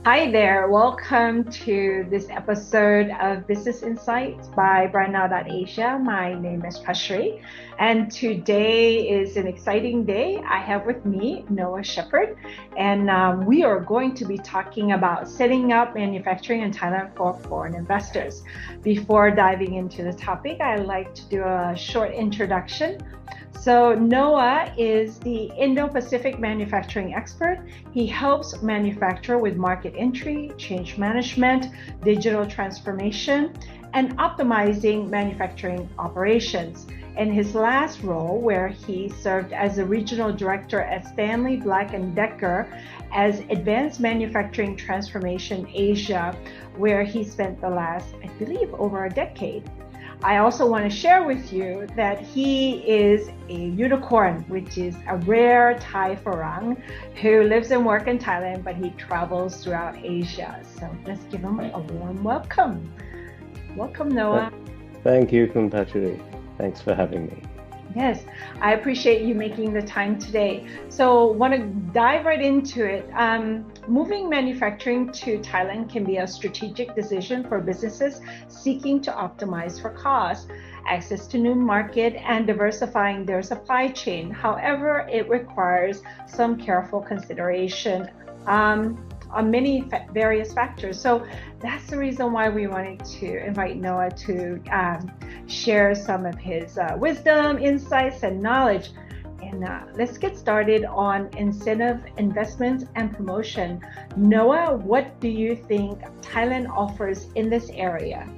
Hi there. Welcome to this episode of Business Insights by Asia. My name is Pashri, and today is an exciting day. I have with me Noah Shepherd, and we are going to be talking about setting up manufacturing in Thailand for foreign investors. Before diving into the topic, I'd like to do a short introduction. So, Noah is the Indo-Pacific manufacturing expert. He helps manufacture with market entry, change management, digital transformation, and optimizing manufacturing operations. In his last role, where he served as a regional director at Stanley Black & Decker as Advanced Manufacturing Transformation Asia, where he spent the last, I believe, over a decade. I also want to share with you that he is a unicorn, which is a rare Thai Farang who lives and works in Thailand, but he travels throughout Asia. So let's give him a warm welcome. Welcome, Noah. Thank you, Kumpachuri. Thanks for having me. Yes, I appreciate you making the time today. So want to dive right into it. Moving manufacturing to Thailand can be a strategic decision for businesses seeking to optimize for cost, access to new market, and diversifying their supply chain. However, it requires some careful consideration on many various factors. So that's the reason why we wanted to invite Noah to share some of his wisdom, insights, and knowledge. And let's get started on incentive, investments, and promotion. Noah, what do you think Thailand offers in this area?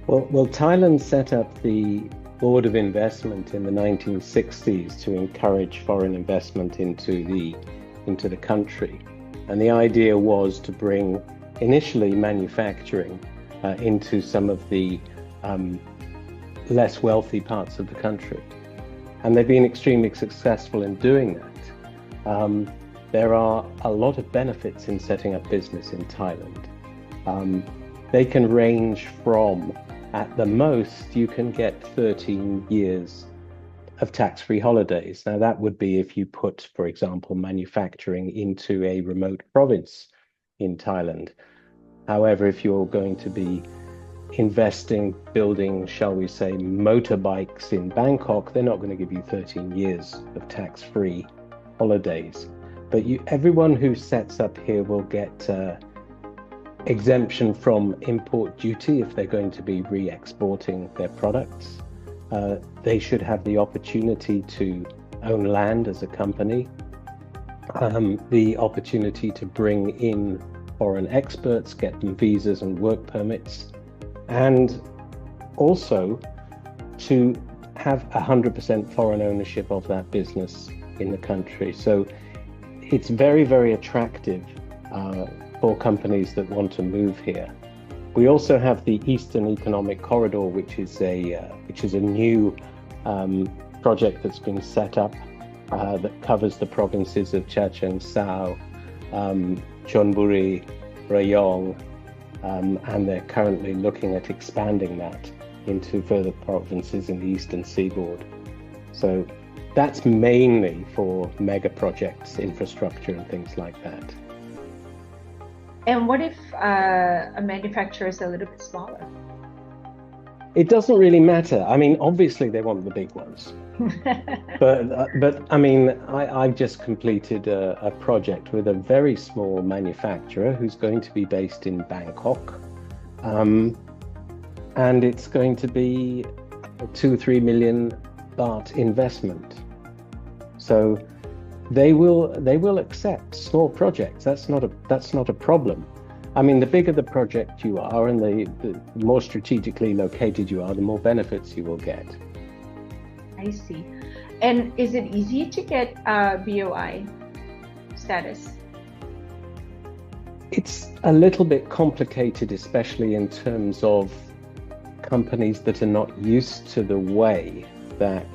Well, Thailand set up the Board of Investment in the 1960s to encourage foreign investment into the country. And the idea was to bring initially manufacturing into some of the less wealthy parts of the country. And they've been extremely successful in doing that. There are a lot of benefits in setting up business in Thailand. They can range from, at the most, you can get 13 years of tax-free holidays. Now, that would be if you put, for example, manufacturing into a remote province in Thailand. However, if you're going to be investing, building, shall we say, motorbikes in Bangkok, they're not going to give you 13 years of tax-free holidays. But everyone who sets up here will get exemption from import duty if they're going to be re-exporting their products. They should have the opportunity to own land as a company, the opportunity to bring in foreign experts, get them visas and work permits, and also to have 100% foreign ownership of that business in the country. So it's very, very attractive for companies that want to move here. We also have the Eastern Economic Corridor, which is a new project that's been set up that covers the provinces of Chachoengsao, Chonburi, Rayong, and they're currently looking at expanding that into further provinces in the Eastern Seaboard. So that's mainly for mega projects, infrastructure, and things like that. And what if a manufacturer is a little bit smaller? It doesn't really matter. I mean, obviously they want the big ones, but I mean, I've just completed a project with a very small manufacturer who's going to be based in Bangkok, and it's going to be a 2-3 million baht investment. So they will accept small projects. That's not a problem. I mean, the bigger the project you are and the more strategically located you are, the more benefits you will get. I see. And is it easy to get BOI status? It's a little bit complicated, especially in terms of companies that are not used to the way that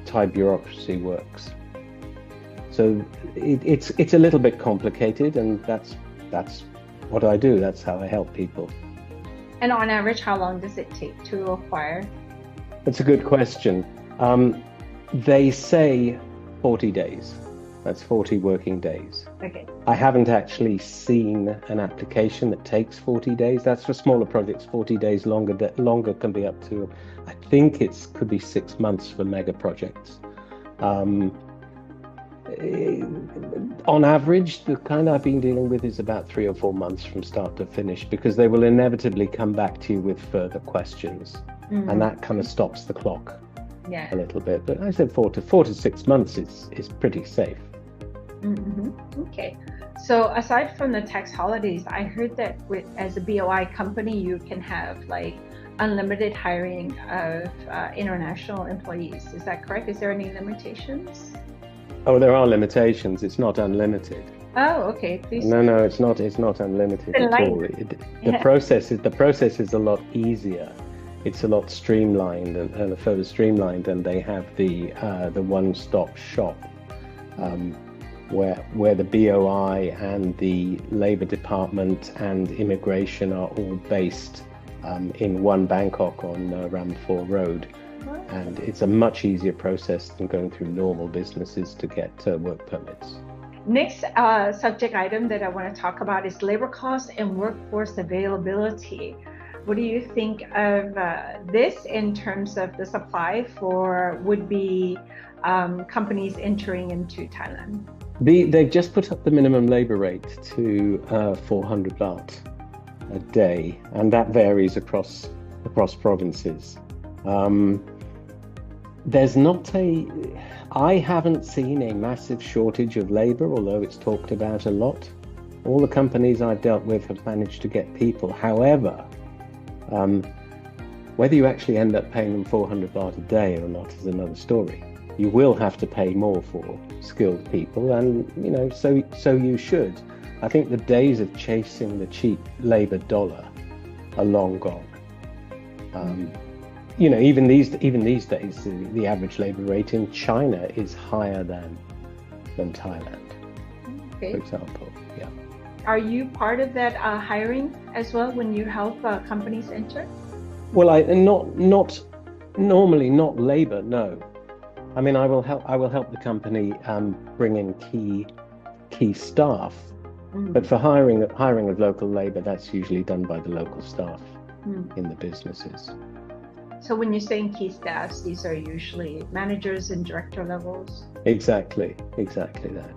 Thai bureaucracy works. So it's a little bit complicated, and that's what I do. That's how I help people. And on average, how long does it take to acquire? That's a good question. They say 40 days. That's 40 working days. Okay. I haven't actually seen an application that takes 40 days. That's for smaller projects. 40 days longer can be up to, I think could be 6 months for mega projects. On average, the kind I've been dealing with is about 3 or 4 months from start to finish, because they will inevitably come back to you with further questions, and that kind of stops the clock a little bit. But I said 4 to 6 months is pretty safe. Okay. So aside from the tax holidays, I heard that as a BOI company, you can have like unlimited hiring of international employees. Is that correct? Is there any limitations? Oh, there are limitations. It's not unlimited. Oh, okay. Please. No, it's not unlimited at all. The process is a lot easier. It's a lot streamlined and further streamlined, and they have the one-stop shop where the BOI and the Labour Department and immigration are all based in one Bangkok on Ramphor Road. And it's a much easier process than going through normal businesses to get work permits. Next subject item that I want to talk about is labor costs and workforce availability. What do you think of this in terms of the supply for would-be companies entering into Thailand? They've just put up the minimum labor rate to 400 baht a day, and that varies across provinces. I haven't seen a massive shortage of labor, although it's talked about a lot. All the companies I've dealt with have managed to get people. However, whether you actually end up paying them 400 baht a day or not is another story. You will have to pay more for skilled people, and so you should. I think the days of chasing the cheap labor dollar are long gone. Even these days, the average labor rate in China is higher than Thailand, for example. Yeah. Are you part of that hiring as well when you help companies enter? Well, not normally, not labor. No, I mean I will help the company bring in key staff, but for hiring of local labor, that's usually done by the local staff in the businesses. So when you're saying key staffs, these are usually managers and director levels? Exactly that.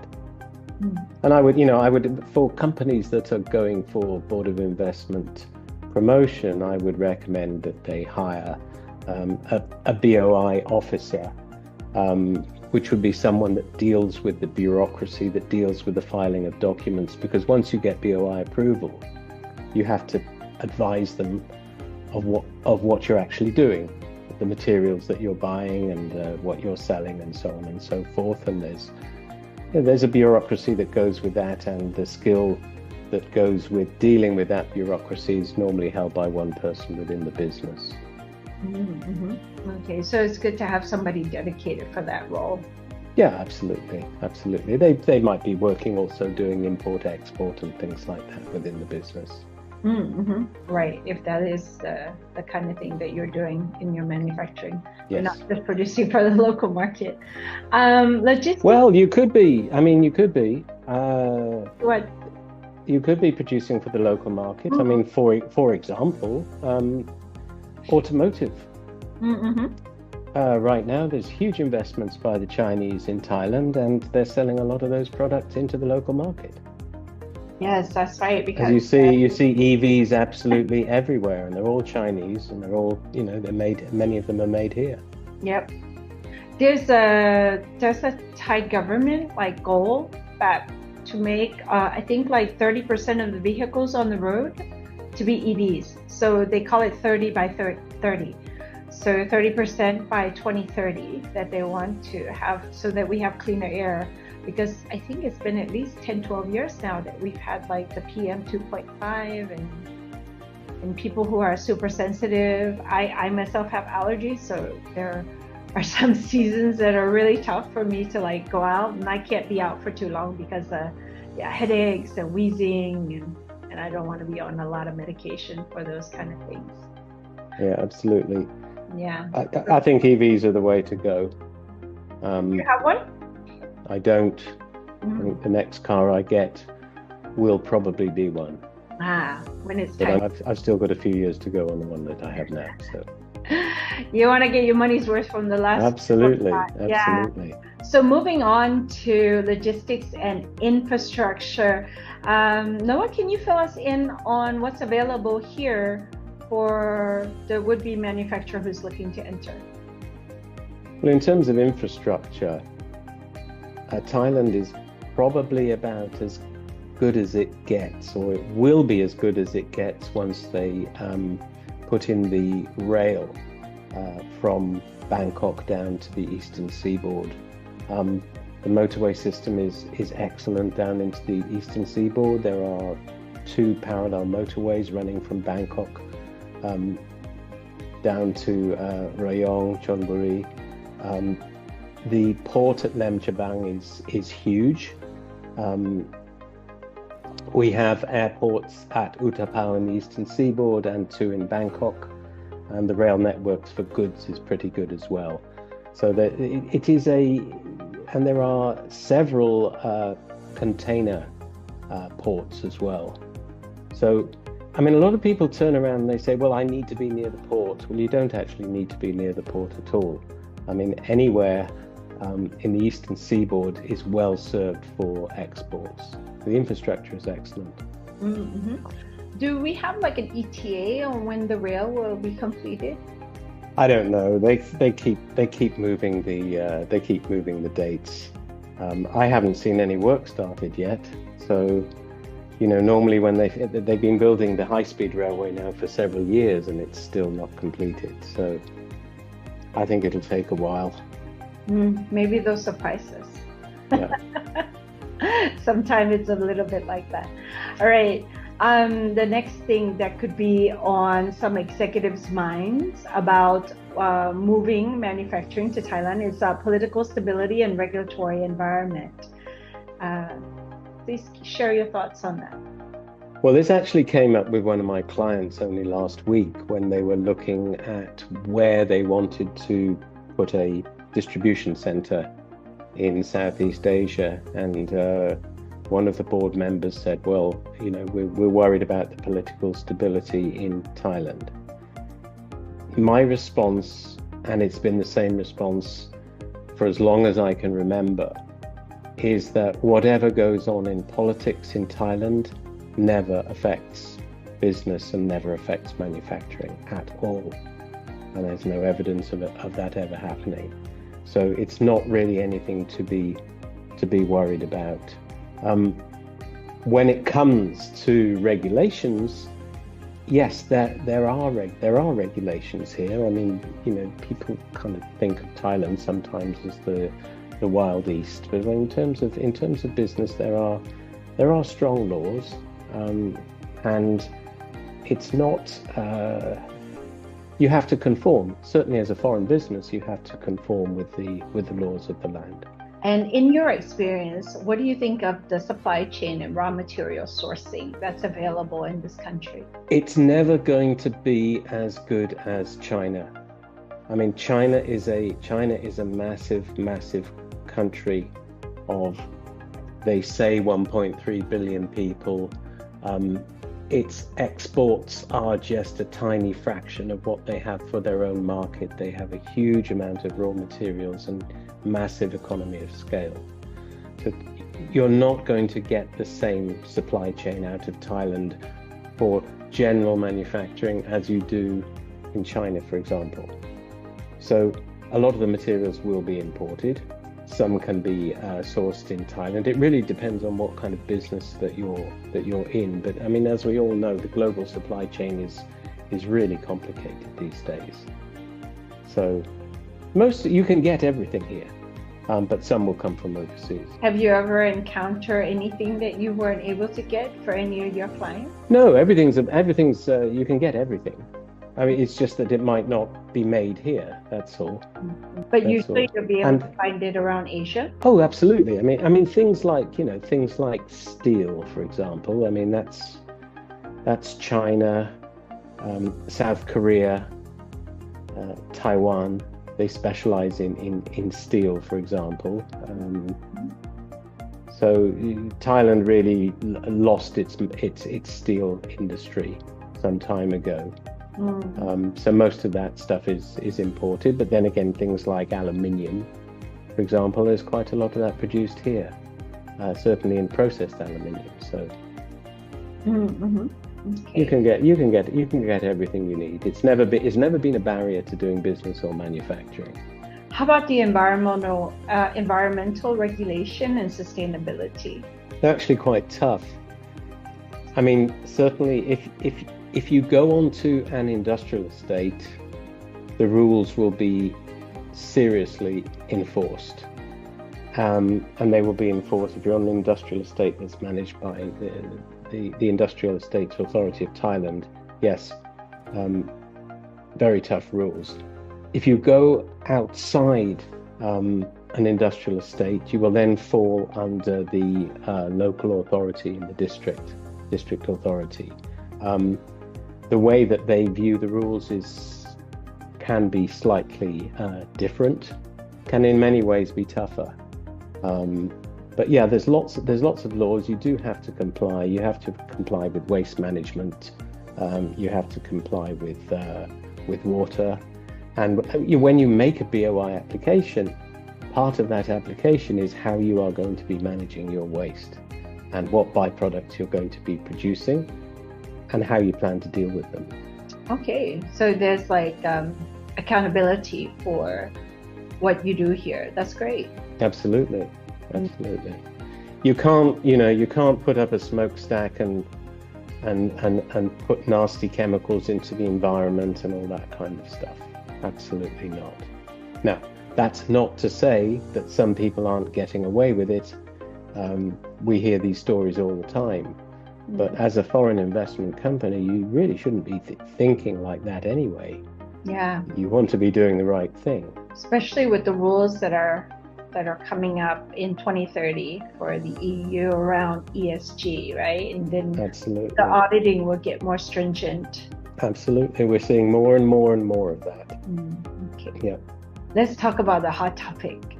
And I would, for companies that are going for Board of Investment promotion, I would recommend that they hire a BOI officer, which would be someone that deals with the bureaucracy, that deals with the filing of documents, because once you get BOI approval, you have to advise them of what you're actually doing, the materials that you're buying and what you're selling and so on and so forth. And there's a bureaucracy that goes with that, and the skill that goes with dealing with that bureaucracy is normally held by one person within the business. Okay, so it's good to have somebody dedicated for that role. Yeah, absolutely. They might be working also doing import, export and things like that within the business. Right, if that is the kind of thing that you're doing in your manufacturing. Yes. You're not just producing for the local market. Logistics. Well, you could be. I mean, you could be. What? You could be producing for the local market. I mean, for example, automotive. Right now, there's huge investments by the Chinese in Thailand, and they're selling a lot of those products into the local market. Yes, that's right. Because you see EVs absolutely everywhere, and they're all Chinese, and they're all, they're made. Many of them are made here. Yep. There's a Thai government goal that to make I think 30% of the vehicles on the road to be EVs. So they call it 30 by 30. So 30% by 2030 that they want to have, so that we have cleaner air. Because I think it's been at least 10-12 years now that we've had the PM 2.5 and people who are super sensitive. I myself have allergies, so there are some seasons that are really tough for me to go out, and I can't be out for too long because headaches and wheezing, and I don't want to be on a lot of medication for those kind of things. Yeah, absolutely. Yeah. I think EVs are the way to go. You have one? I don't. I think the next car I get will probably be one. When it's time. But I've still got a few years to go on the one that I have now. So you want to get your money's worth from the last. Absolutely. So moving on to logistics and infrastructure, Noah, can you fill us in on what's available here for the would-be manufacturer who's looking to enter? Well, in terms of infrastructure, Thailand is probably about as good as it gets, or it will be as good as it gets once they put in the rail from Bangkok down to the eastern seaboard. The motorway system is excellent down into the eastern seaboard. There are 2 parallel motorways running from Bangkok down to Rayong, Chonburi. The port at Lem Chabang is huge. We have airports at Utapao in the eastern seaboard and 2 in Bangkok, and the rail networks for goods is pretty good as well. So that it is and there are several container ports as well. So, I mean, a lot of people turn around and they say, well, I need to be near the port. Well, you don't actually need to be near the port at all. I mean, anywhere in the eastern seaboard is well served for exports. The infrastructure is excellent. Mm-hmm. Do we have like an ETA on when the rail will be completed? I don't know. They keep moving the dates. I haven't seen any work started yet. So, you know, normally when they've been building the high-speed railway now for several years and it's still not completed. So, I think it'll take a while. Maybe they'll surprise us. Yeah. Sometimes it's a little bit like that. All right. The next thing that could be on some executives' minds about moving manufacturing to Thailand is political stability and regulatory environment. Please share your thoughts on that. Well, this actually came up with one of my clients only last week when they were looking at where they wanted to put a distribution center in Southeast Asia, and one of the board members said, well, you know, we're worried about the political stability in Thailand. My response, and it's been the same response for as long as I can remember, is that whatever goes on in politics in Thailand never affects business and never affects manufacturing at all. And there's no evidence of that ever happening. So it's not really anything to be worried about. When it comes to regulations, yes, there are regulations here. I mean, you know, people kind of think of Thailand sometimes as the Wild East, but in terms of business, there are strong laws, and it's not. You have to conform. Certainly, as a foreign business, you have to conform with the laws of the land. And in your experience, what do you think of the supply chain and raw material sourcing that's available in this country? It's never going to be as good as China. I mean, China is a massive country of, they say, 1.3 billion people. Its exports are just a tiny fraction of what they have for their own market. They have a huge amount of raw materials and massive economy of scale. So you're not going to get the same supply chain out of Thailand for general manufacturing as you do in China, for example. So a lot of the materials will be imported. Some can be sourced in Thailand. It really depends on what kind of business that you're in. But I mean, as we all know, the global supply chain is really complicated these days. So you can get everything here, but some will come from overseas. Have you ever encountered anything that you weren't able to get for any of your clients? No, everything's you can get everything. I mean, it's just that it might not be made here, that's all. But usually you'll be able to find it around Asia? Oh, absolutely. I mean things like steel, for example. I mean, that's China, South Korea, Taiwan. They specialize in steel, for example. So Thailand really lost its steel industry some time ago. So most of that stuff is imported, but then again, things like aluminium, for example, there's quite a lot of that produced here, certainly in processed aluminium. So Okay. you can get everything you need. It's never been a barrier to doing business or manufacturing. How about the environmental regulation and sustainability? They're actually quite tough. I mean, certainly if you go onto an industrial estate, the rules will be seriously enforced. And they will be enforced if you're on an industrial estate that's managed by the Industrial Estates Authority of Thailand. Yes, very tough rules. If you go outside an industrial estate, you will then fall under the local authority and the district authority. The way that they view the rules can be slightly different, can in many ways be tougher. But yeah, there's lots of laws. You do have to comply. You have to comply with waste management. You have to comply with water. And when you make a BOI application, part of that application is how you are going to be managing your waste and what byproducts you're going to be producing and how you plan to deal with them. Okay, so there's like accountability for what you do here. That's great. Absolutely. You can't put up a smokestack and put nasty chemicals into the environment and all that kind of stuff. Absolutely not. Now, that's not to say that some people aren't getting away with it. We hear these stories all the time. But as a foreign investment company, you really shouldn't be thinking like that anyway. Yeah. You want to be doing the right thing. Especially with the rules that are coming up in 2030 for the EU around ESG, right? And then Absolutely. The auditing will get more stringent. Absolutely. We're seeing more and more and more of that. Okay. Yeah. Let's talk about the hot topic,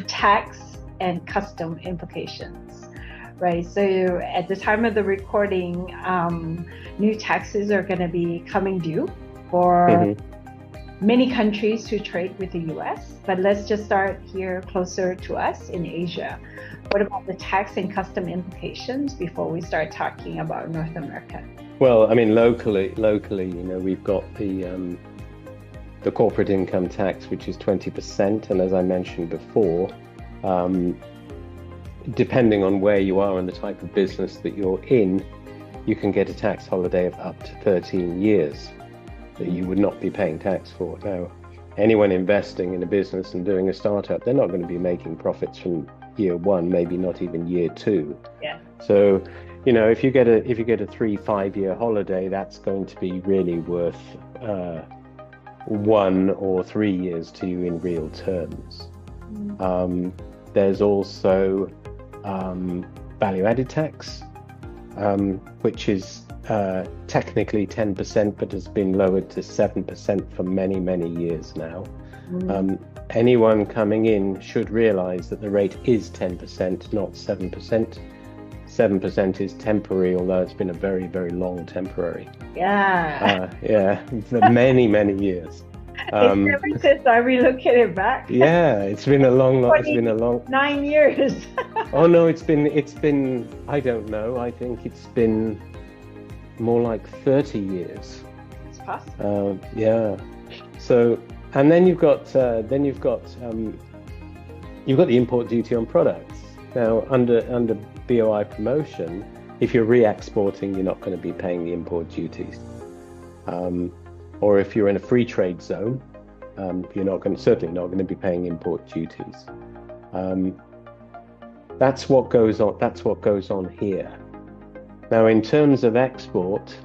tax and custom implications, right? So at the time of the recording, new taxes are going to be coming due for many countries who trade with the US, but let's just start here closer to us in Asia. What about the tax and custom implications before we start talking about North America? Well, I mean, locally, we've got the corporate income tax, which is 20%, and as I mentioned before, depending on where you are and the type of business that you're in, you can get a tax holiday of up to 13 years that you would not be paying tax for. Now, anyone investing in a business and doing a startup, they're not going to be making profits from year one, maybe not even year two. Yeah. So, if you get a 3-5 year holiday, that's going to be really worth 1 or 3 years to you in real terms. There's also value-added tax, which is technically 10%, but has been lowered to 7% for many, many years now. Anyone coming in should realize that the rate is 10%, not 7%. 7% is temporary, although it's been a very, very long temporary. Yeah. For many, many years. Ever since I relocated back. Yeah, it's been a long. 9 years. Oh no, it's been. I don't know. I think it's been more like 30 years. It's possible. Yeah. So, and then you've got the import duty on products. Now, under BOI promotion, if you're re-exporting, you're not going to be paying the import duties. Or if you're in a free trade zone, you're certainly not going to be paying import duties. That's what goes on. That's what goes on here. Now, in terms of export,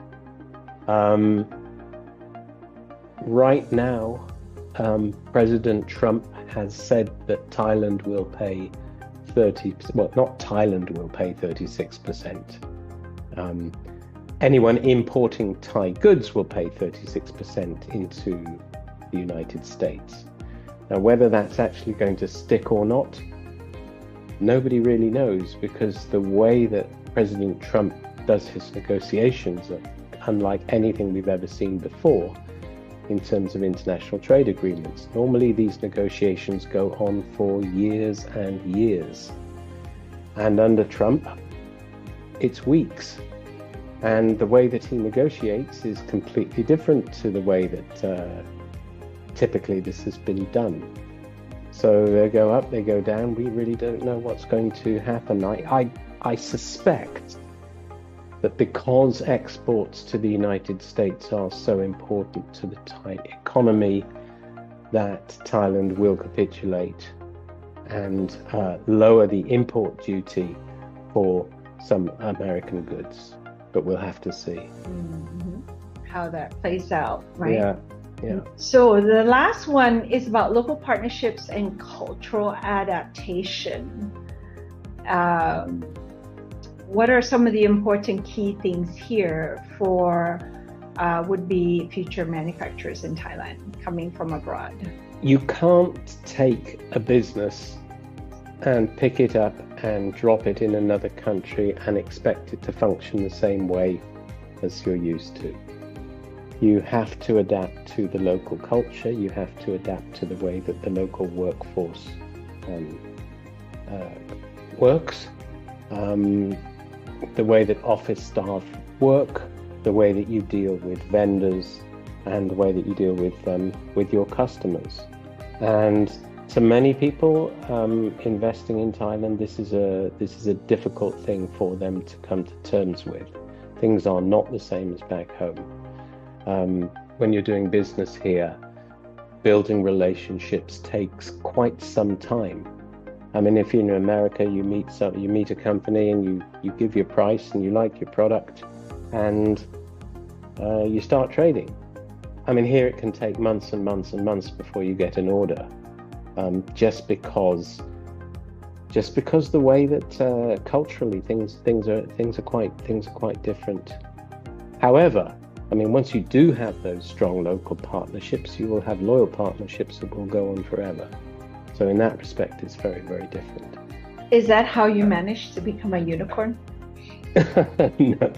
right now, President Trump has said that Thailand will pay 30%. Well, not Thailand will pay 36%. Anyone importing Thai goods will pay 36% into the United States. Now, whether that's actually going to stick or not, Nobody really knows, because the way that President Trump does his negotiations are unlike anything we've ever seen before in terms of international trade agreements. Normally these negotiations go on for years and years. And under Trump, it's weeks. And the way that he negotiates is completely different to the way that typically this has been done. So they go up, they go down. We really don't know what's going to happen. I suspect that because exports to the United States are so important to the Thai economy, that Thailand will capitulate and lower the import duty for some American goods. But we'll have to see how that plays out, right? Yeah. Yeah. So the last one is about local partnerships and cultural adaptation. What are some of the important key things here for would-be future manufacturers in Thailand coming from abroad? You can't take a business and pick it up and drop it in another country and expect it to function the same way as you're used to. You have to adapt to the local culture. You have to adapt to the way that the local workforce works, the way that office staff work, the way that you deal with vendors, and the way that you deal with your customers. And to many people investing in Thailand, this is a difficult thing for them to come to terms with. Things are not the same as back home. When you're doing business here, building relationships takes quite some time. I mean, if you're in America, you meet a company and you give your price and you like your product, and you start trading. I mean, here it can take months and months and months before you get an order, just because the way that culturally things are quite different. However, I mean, once you do have those strong local partnerships, you will have loyal partnerships that will go on forever. So in that respect, it's very, very different. Is that how you managed to become a unicorn? No.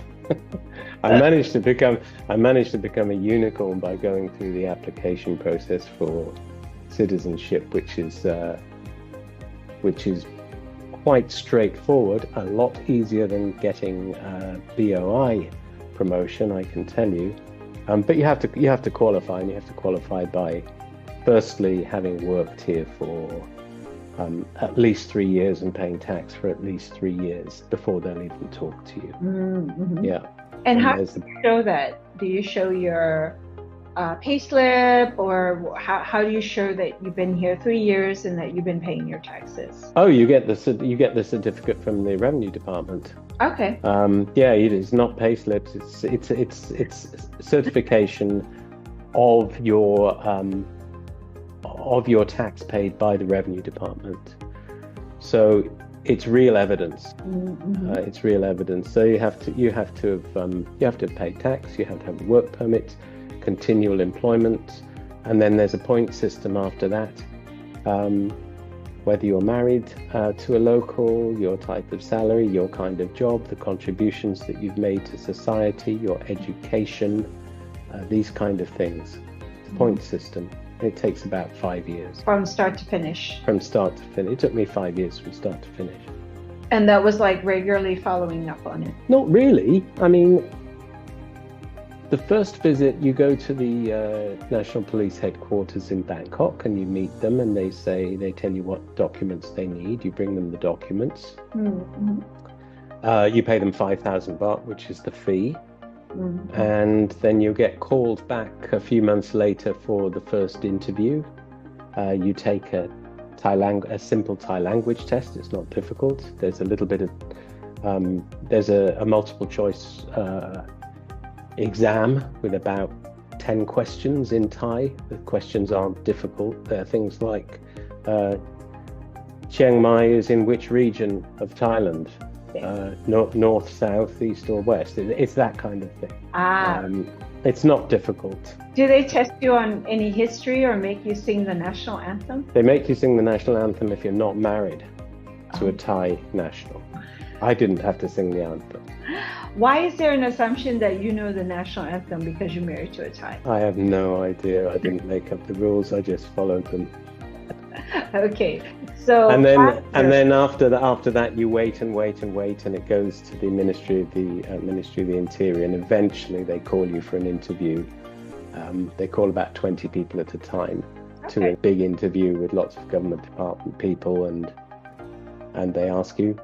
I managed to become a unicorn by going through the application process for citizenship, which is quite straightforward, a lot easier than getting BOI promotion, I can tell you. But you have to qualify, and you have to qualify by firstly having worked here for at least 3 years and paying tax for at least 3 years before they'll even talk to you. Mm-hmm. Yeah. And how do you show that? Do you show your payslip, or how do you show that you've been here 3 years and that you've been paying your taxes? Oh, you get the certificate from the Revenue Department. Okay. Yeah, it is not payslips. It's certification of your tax paid by the Revenue Department. So it's real evidence. Mm-hmm. It's real evidence. So you have to have paid tax. You have to have a work permit, continual employment, and then there's a point system after that. Whether you're married to a local, your type of salary, your kind of job, the contributions that you've made to society, your education, these kind of things. It's a point system. It takes about 5 years. From start to finish? From start to finish. It took me 5 years from start to finish. And that was like regularly following up on it? Not really. I mean, the first visit, you go to the National Police headquarters in Bangkok and you meet them, and they tell you what documents they need. You bring them the documents. Mm-hmm. You pay them 5,000 baht, which is the fee. Mm-hmm. And then you get called back a few months later for the first interview. You take a simple Thai language test. It's not difficult. There's a little bit of there's a multiple choice exam with about 10 questions in Thai. The questions aren't difficult. They're things like Chiang Mai is in which region of Thailand? North, south, east, or west. It's that kind of thing. It's not difficult. Do they test you on any history or make you sing the national anthem? They make you sing the national anthem if you're not married. to a Thai national. I didn't have to sing the anthem. Why is there an assumption that you know the national anthem because you're married to a Thai? I have no idea. I didn't make up the rules. I just followed them. Okay, so and then after that you wait and it goes to the Ministry of the Interior, and eventually they call you for an interview. They call about 20 people at a time to a big interview with lots of government department people, and they ask you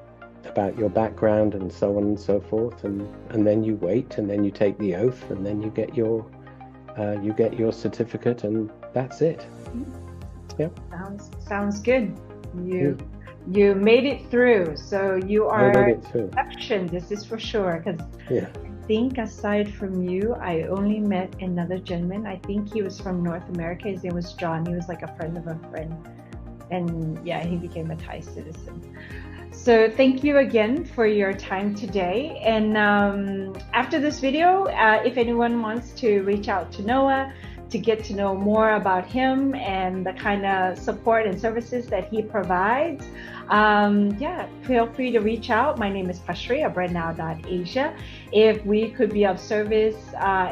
about your background and so on and so forth, and then you wait, and then you take the oath, and then you get your certificate, and that's it. Yeah. Sounds good. You made it through, so you are an exception. This is for sure, because I think aside from you, I only met another gentleman. I think he was from North America. His name was John. He was like a friend of a friend, and he became a Thai citizen. So thank you again for your time today. And after this video, if anyone wants to reach out to Noah to get to know more about him and the kind of support and services that he provides, feel free to reach out. My name is Pashri of breadnow.asia. If we could be of service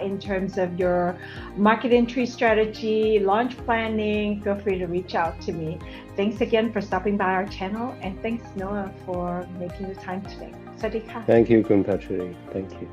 in terms of your market entry strategy, launch planning, feel free to reach out to me. Thanks again for stopping by our channel, and thanks Noah for making the time today. Sawasdee ka. Thank you, Kun Pashri. Thank you.